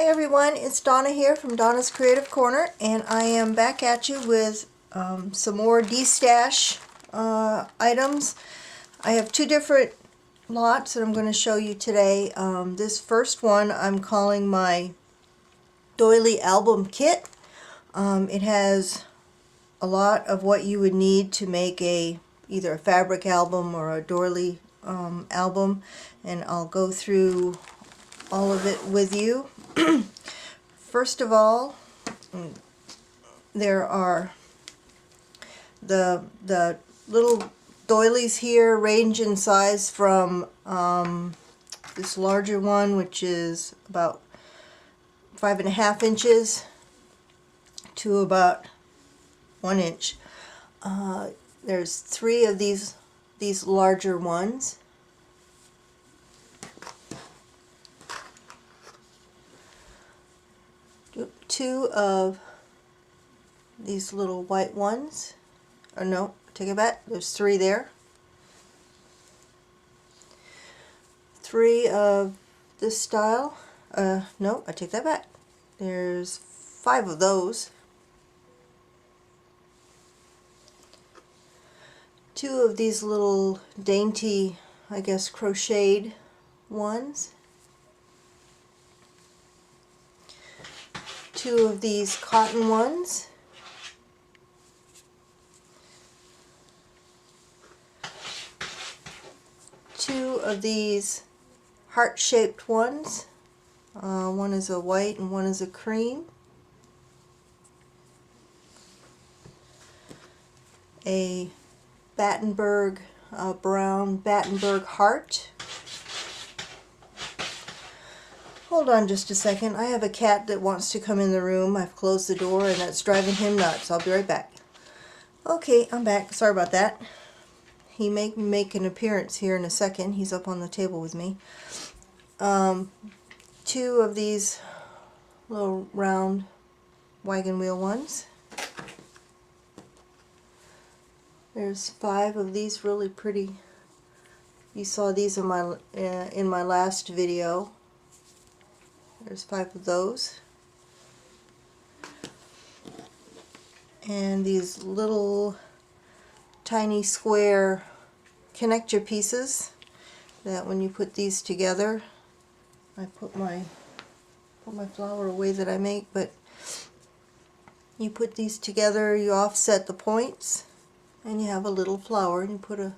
Hi everyone, it's Donna here from Donna's Creative Corner, and I am back at you with some more Destash items. I have two different lots that I'm going to show you today. This first one I'm calling my Doily Album Kit. It has a lot of what you would need to make either a fabric album or a doily album, and I'll go through all of it with you. First of all, there are the little doilies here, range in size from this larger one, which is about 5.5 inches, to about 1 inch. There's 3 of these larger ones. Two of these little white ones. Or no, take it back. There's 3 there. 3 of this style. No, I take that back. There's 5 of those. 2 of these little dainty, I guess, crocheted ones. 2 of these cotton ones. 2 of these heart-shaped ones. One is a white and one is a cream. A Battenberg, brown Battenberg heart. Hold on just a second. I have a cat that wants to come in the room. I've closed the door and that's driving him nuts. I'll be right back. Okay, I'm back. Sorry about that. He may make an appearance here in a second. He's up on the table with me. 2 of these little round wagon wheel ones. There's 5 of these really pretty. You saw these in my last video. There's 5 of those. And these little tiny square connector pieces that when you put these together, I put my flower away that I make, but you put these together, you offset the points, and you have a little flower, and you put a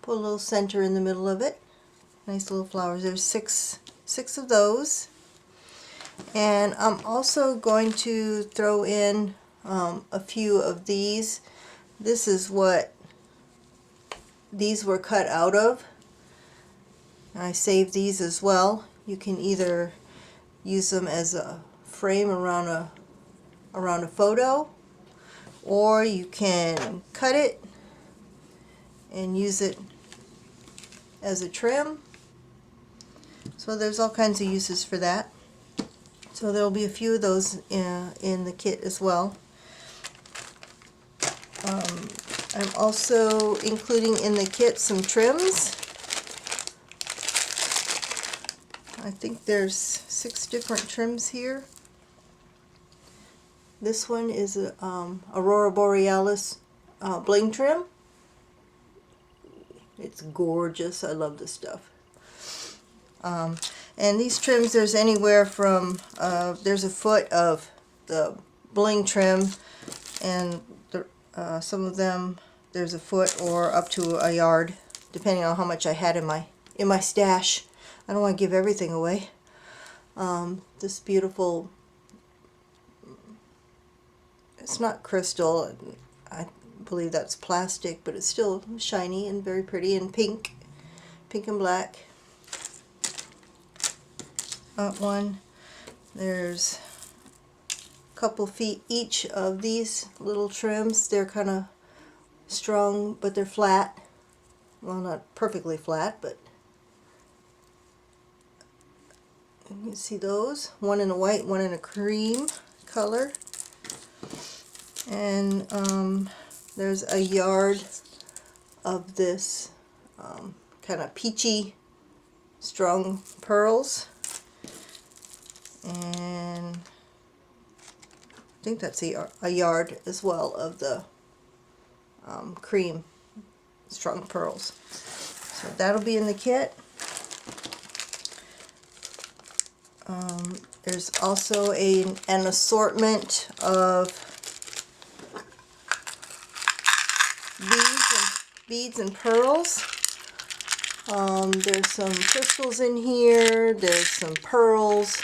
little center in the middle of it. Nice little flowers. There's six of those. And I'm also going to throw in a few of these. This is what these were cut out of. I saved these as well. You can either use them as a frame around a photo, or you can cut it and use it as a trim. So there's all kinds of uses for that. So there will be a few of those in the kit as well. I'm also including in the kit some trims. I think there's 6 different trims here. This one is a Aurora Borealis bling trim. It's gorgeous. I love this stuff. And these trims, there's anywhere from, there's a foot of the bling trim, and some of them there's a foot or up to a yard, depending on how much I had in my stash. I don't want to give everything away. This beautiful, it's not crystal, I believe that's plastic, but it's still shiny and very pretty, and pink and black. One. There's a couple feet each of these little trims. They're kind of strong, but they're flat. Well, not perfectly flat, but you can see those. One in a white, one in a cream color. And there's a yard of this kind of peachy strung pearls. and I think that's a yard as well of the cream strung pearls. So that'll be in the kit. There's also an assortment of beads and pearls. There's some crystals in here, there's some pearls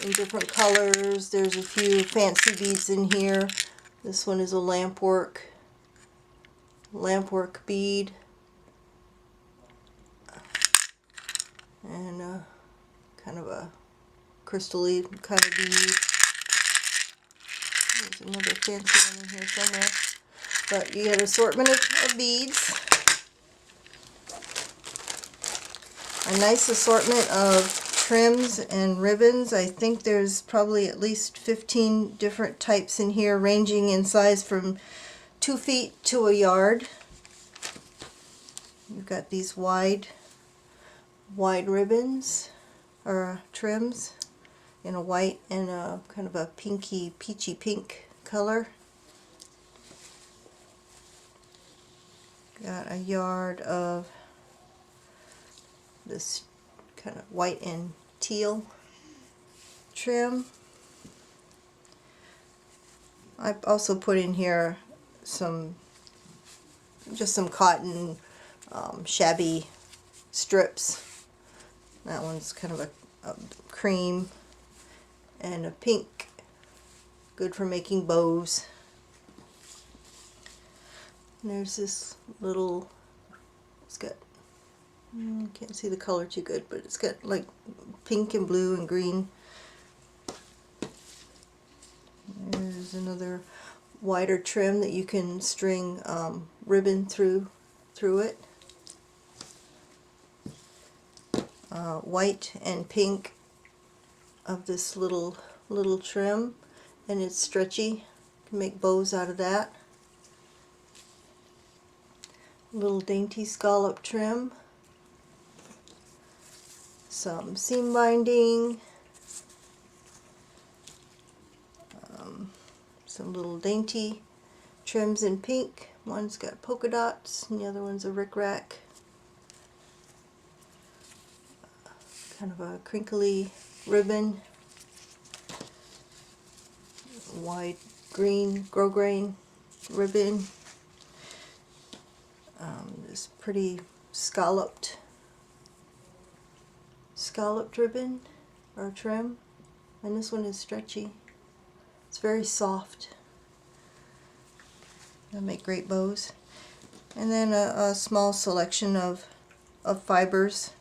in different colors, there's a few fancy beads in here. This one is a lampwork bead, and kind of a crystal-y kind of bead. There's another fancy one in here somewhere. But you get an assortment of beads, a nice assortment of trims and ribbons. I think there's probably at least 15 different types in here, ranging in size from 2 feet to a yard. You've got these wide ribbons or trims in a white and a kind of a pinky, peachy pink color. Got a yard of this kind of white and teal trim. I also put in here just some cotton shabby strips. That one's kind of a cream and a pink, good for making bows. And there's this little, it's got, can't see the color too good, but it's got like pink and blue and green. There's another wider trim that you can string ribbon through it. White and pink of this little trim, and it's stretchy. You can make bows out of that. Little dainty scallop trim, some seam binding, some little dainty trims in pink. One's got polka dots and the other one's a rickrack. Kind of a crinkly ribbon, wide green, grosgrain ribbon. This pretty scalloped ribbon or trim, and this one is stretchy. It's very soft. They'll make great bows. And then a small selection of fibers.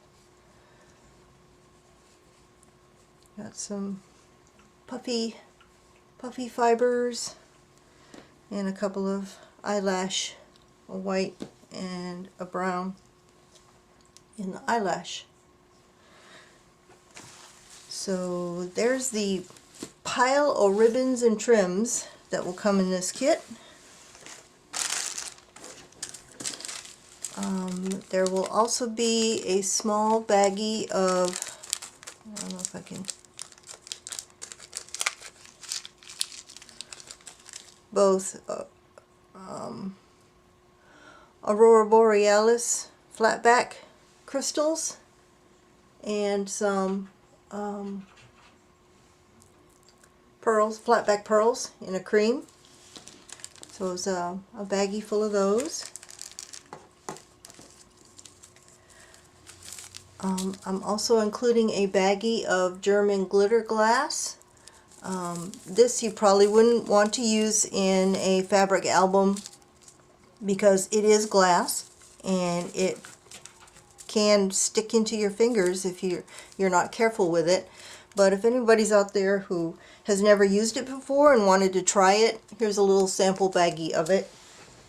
Got some puffy fibers and a couple of eyelash, a white and a brown in the eyelash. So there's the pile of ribbons and trims that will come in this kit. There will also be a small baggie of, I don't know if I can, both Aurora Borealis Flatback Crystals and some pearls, Flatback pearls in a cream. So it's a baggie full of those. I'm also including a baggie of German glitter glass. This you probably wouldn't want to use in a fabric album because it is glass and it can stick into your fingers if you're not careful with it. But if anybody's out there who has never used it before and wanted to try it, here's a little sample baggie of it.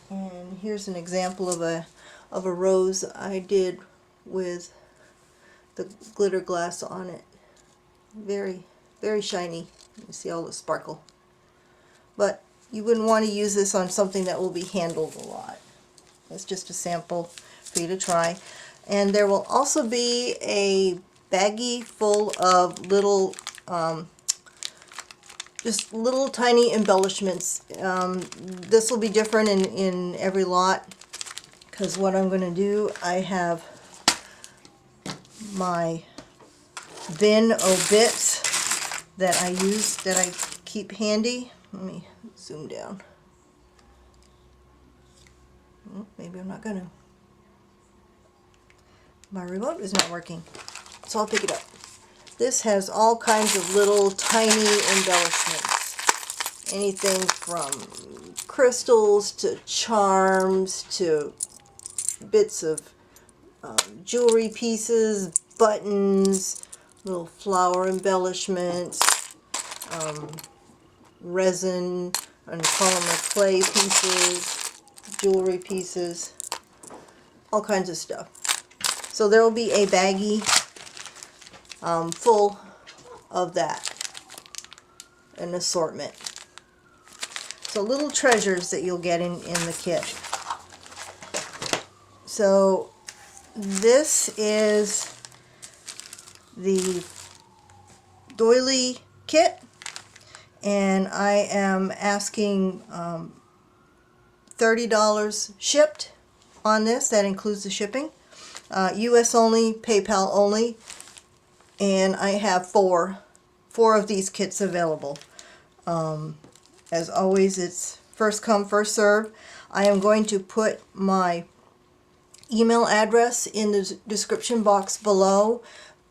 And here's an example of a rose I did with the glitter glass on it. Very, very shiny. You can see all the sparkle. But you wouldn't want to use this on something that will be handled a lot. That's just a sample for you to try. And there will also be a baggie full of little just little tiny embellishments. This will be different in every lot, because what I'm going to do, I have my bin of bits that I use, that I keep handy. Let me zoom down. Maybe I'm not going to. My remote is not working, so I'll pick it up. This has all kinds of little tiny embellishments. Anything from crystals to charms to bits of jewelry pieces, buttons, little flower embellishments, resin and polymer clay pieces, jewelry pieces, all kinds of stuff. So there will be a baggie full of that, an assortment. So little treasures that you'll get in the kit. So this is the Doily Kit, and I am asking $30 shipped on this. That includes the shipping. US only, PayPal only, and I have four of these kits available. As always, it's first come, first serve. I am going to put my email address in the description box below.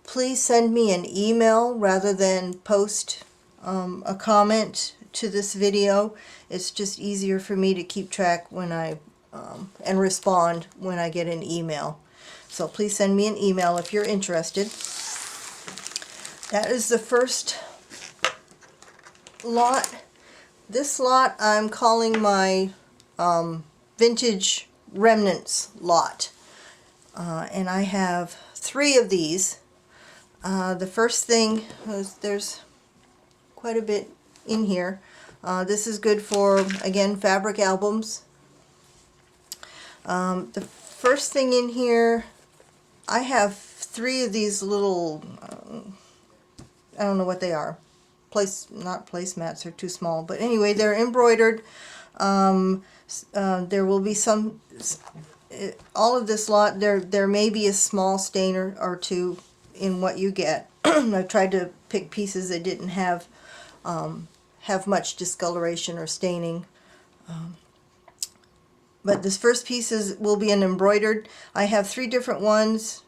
Please send me an email rather than post a comment to this video. It's just easier for me to keep track when I and respond when I get an email. So please send me an email if you're interested. That is the first lot. This lot I'm calling my vintage remnants lot. And I have 3 of these. The first thing is, there's quite a bit in here. This is good for, again, fabric albums. The first thing in here, I have 3 of these little, I don't know what they are. Not placemats, they're too small. But anyway, they're embroidered. There will be some, all of this lot, there may be a small stain or two in what you get. I've tried to pick pieces that didn't have much discoloration or staining. But this first piece will be an embroidered. I have 3 different ones,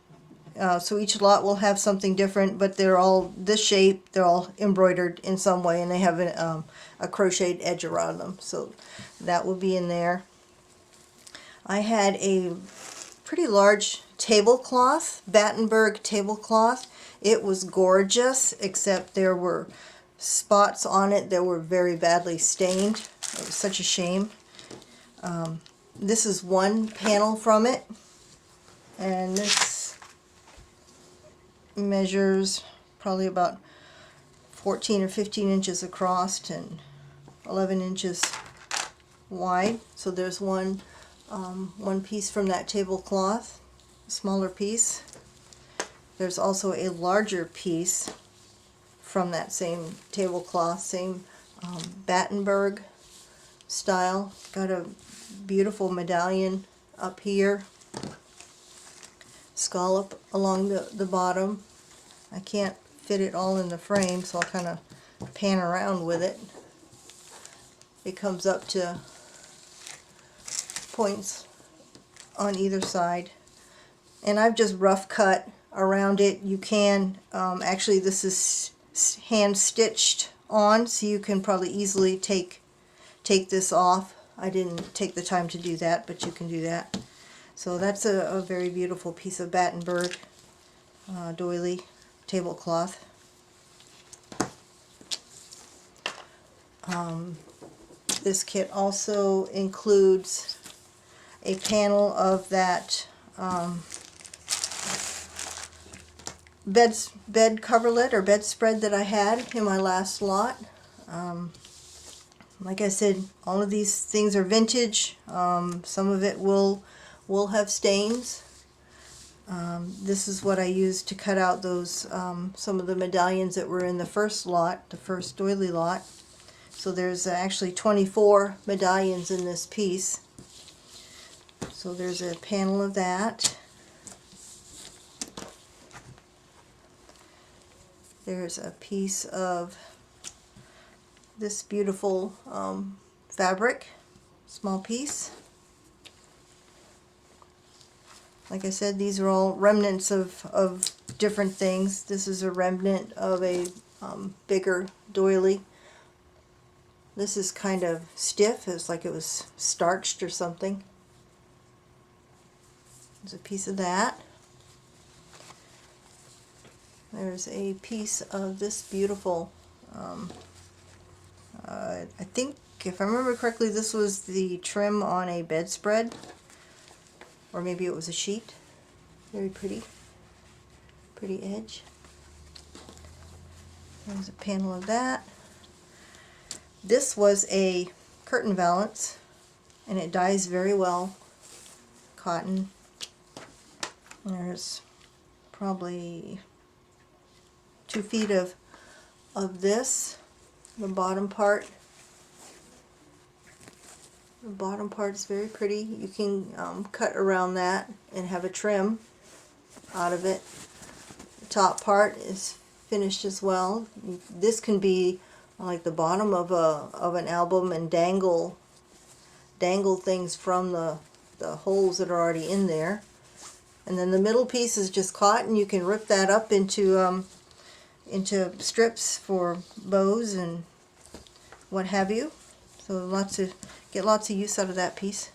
so each lot will have something different, but they're all this shape. They're all embroidered in some way, and they have a crocheted edge around them. So that will be in there. I had a pretty large tablecloth, Battenberg tablecloth. It was gorgeous, except there were spots on it that were very badly stained. It was such a shame. This is one panel from it, and this measures probably about 14 or 15 inches across and 11 inches wide. So there's one piece from that tablecloth, a smaller piece. There's also a larger piece from that same tablecloth, same Battenberg style. Got a beautiful medallion up here, scallop along the bottom. I can't fit it all in the frame, so I'll kind of pan around with it. It comes up to points on either side, and I've just rough cut around it. You can actually, this is hand stitched on, so you can probably easily take this off. I didn't take the time to do that, but you can do that. So that's a very beautiful piece of Battenberg doily tablecloth. This kit also includes a panel of that bed coverlet or bedspread that I had in my last lot. Like I said, all of these things are vintage. Some of it will have stains. This is what I used to cut out those some of the medallions that were in the first lot, the first doily lot. So there's actually 24 medallions in this piece. So there's a panel of that. There's a piece of this beautiful fabric, small piece. Like I said, these are all remnants of different things. This is a remnant of a bigger doily. This is kind of stiff. It's like it was starched or something. There's a piece of that. There's a piece of this beautiful, I think, if I remember correctly, this was the trim on a bedspread. Or maybe it was a sheet. Very pretty. Pretty edge. There's a panel of that. This was a curtain valance, and it dyes very well. Cotton. There's probably 2 feet of this. The bottom part. The bottom part is very pretty. You can cut around that and have a trim out of it. The top part is finished as well. This can be like the bottom of an album and dangle things from the holes that are already in there. And then the middle piece is just cotton. You can rip that up into strips for bows and what have you. So get lots of use out of that piece.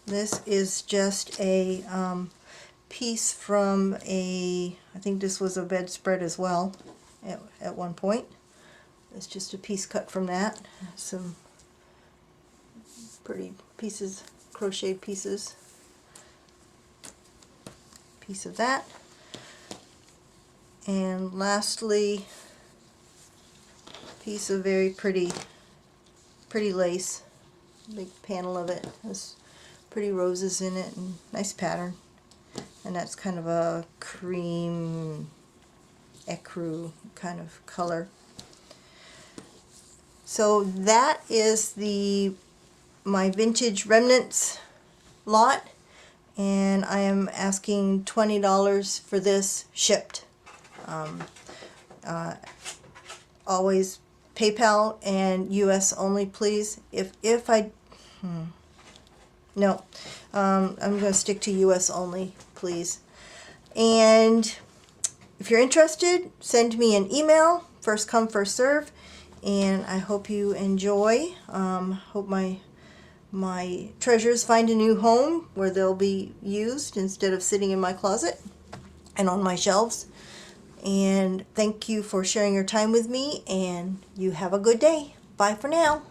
This is just a piece from I think this was a bedspread as well at one point. It's just a piece cut from that. Some pretty pieces, crocheted pieces. Piece of that. And lastly, piece of very pretty lace. Big panel of it. Has pretty roses in it and nice pattern. And that's kind of a cream ecru kind of color. So that is my vintage remnants lot, and I am asking $20 for this shipped. Always PayPal and US only, please. No, I'm going to stick to US only, please. And if you're interested, send me an email, first come, first serve, and I hope you enjoy. Hope my treasures find a new home where they'll be used instead of sitting in my closet and on my shelves. And thank you for sharing your time with me, and you have a good day. Bye for now.